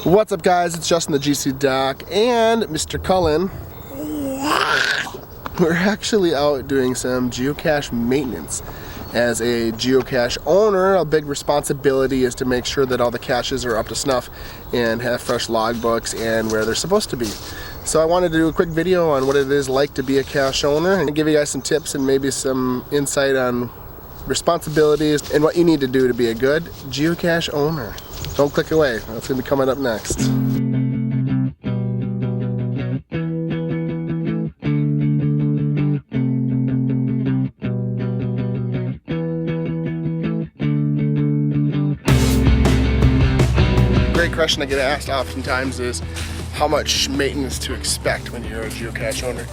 What's up, guys? It's Justin, the TheGCDoc, and Mr. Cullen. We're actually out doing some geocache maintenance. As a geocache owner, a big responsibility is to make sure that all the caches are up to snuff and have fresh logbooks and where they're supposed to be. So I wanted to do a quick video on what it is like to be a cache owner and give you guys some tips and maybe some insight on responsibilities and what you need to do to be a good geocache owner. Don't click away, that's going to be coming up next. Great question I get asked oftentimes is how much maintenance to expect when you're a geocache owner.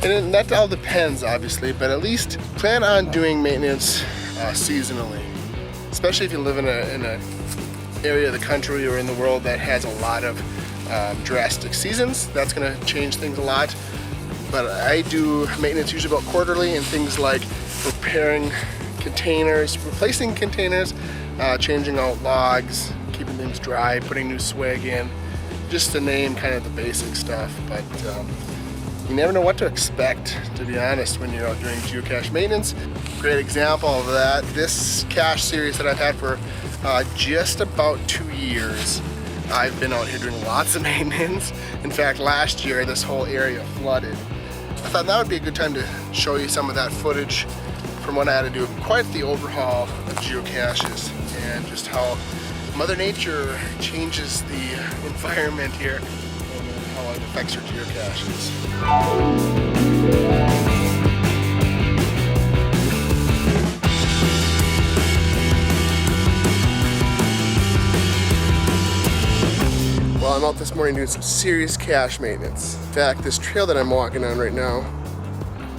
And that all depends, obviously, but at least plan on doing maintenance seasonally. Especially if you live in a area of the country or in the world that has a lot of drastic seasons. That's going to change things a lot. But I do maintenance usually about quarterly, and things like repairing containers, replacing containers, changing out logs, keeping things dry, putting new swag in, just to name kind of the basic stuff. But you never know what to expect, to be honest, when you're out doing geocache maintenance. Great example of that, this cache series that I've had for just about 2 years. I've been out here doing lots of maintenance. In fact, last year this whole area flooded. I thought that would be a good time to show you some of that footage from what I had to do. Quite the overhaul of geocaches and just how Mother Nature changes the environment here and how it affects your geocaches. Well, I'm out this morning doing some serious cache maintenance. In fact, this trail that I'm walking on right now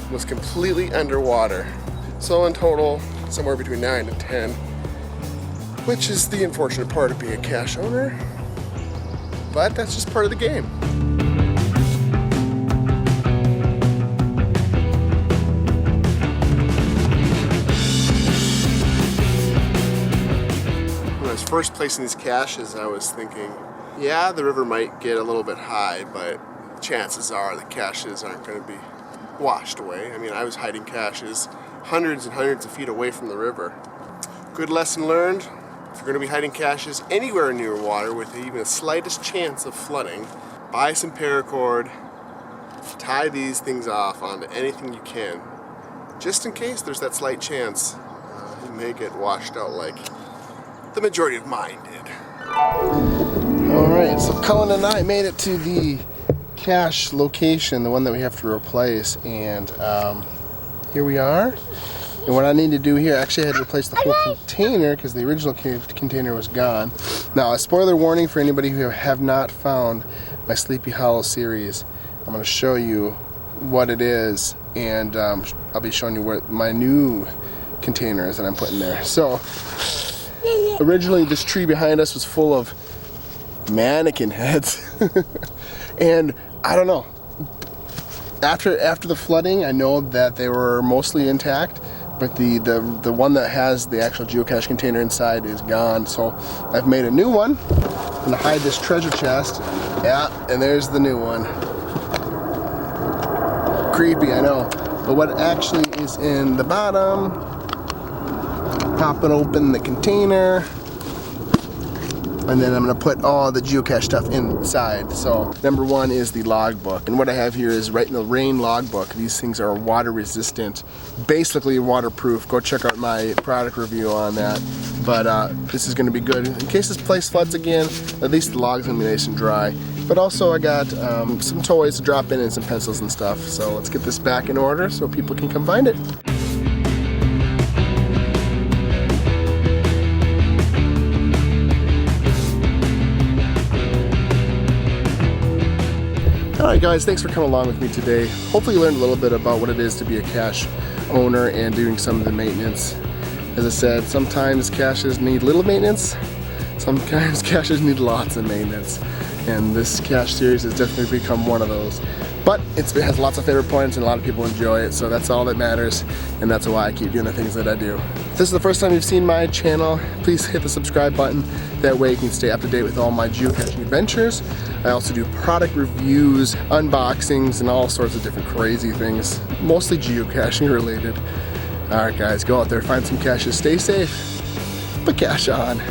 was completely underwater. So in total, somewhere between 9 and 10, which is the unfortunate part of being a cache owner, but that's just part of the game. When I was first placing these caches, I was thinking, yeah, the river might get a little bit high, but chances are the caches aren't going to be washed away. I mean, I was hiding caches hundreds and hundreds of feet away from the river. Good lesson learned. If you're going to be hiding caches anywhere near water with even the slightest chance of flooding, buy some paracord, tie these things off onto anything you can, just in case there's that slight chance you may get washed out like the majority of mine did. Alright, so Cullen and I made it to the cache location, the one that we have to replace, and here we are. And what I need to do here, actually I had to replace the whole container because the original container was gone. Now, a spoiler warning for anybody who have not found my Sleepy Hollow series. I'm going to show you what it is, and I'll be showing you what my new container is that I'm putting there. So, originally this tree behind us was full of mannequin heads. And I don't know. After the flooding, I know that they were mostly intact, but the one that has the actual geocache container inside is gone. So I've made a new one. I'm gonna hide this treasure chest. Yeah, and there's the new one. Creepy, I know. But what actually is in the bottom, popping open the container, and then I'm going to put all the geocache stuff inside. So number one is the logbook, and what I have here is right in the rain logbook. These things are water resistant, basically waterproof. Go check out my product review on that. But this is going to be good in case this place floods again. At least the log's going to be nice and dry. But also I got some toys to drop in and some pencils and stuff. So let's get this back in order so people can come find it. Alright guys, thanks for coming along with me today. Hopefully you learned a little bit about what it is to be a cache owner and doing some of the maintenance. As I said, sometimes caches need little maintenance, sometimes caches need lots of maintenance, and this cache series has definitely become one of those. But it has lots of favorite points and a lot of people enjoy it, so that's all that matters, and that's why I keep doing the things that I do. If this is the first time you've seen my channel, please hit the subscribe button. That way you can stay up to date with all my geocaching adventures. I also do product reviews, unboxings, and all sorts of different crazy things, mostly geocaching related. Alright guys, go out there, find some caches, stay safe, but cache on.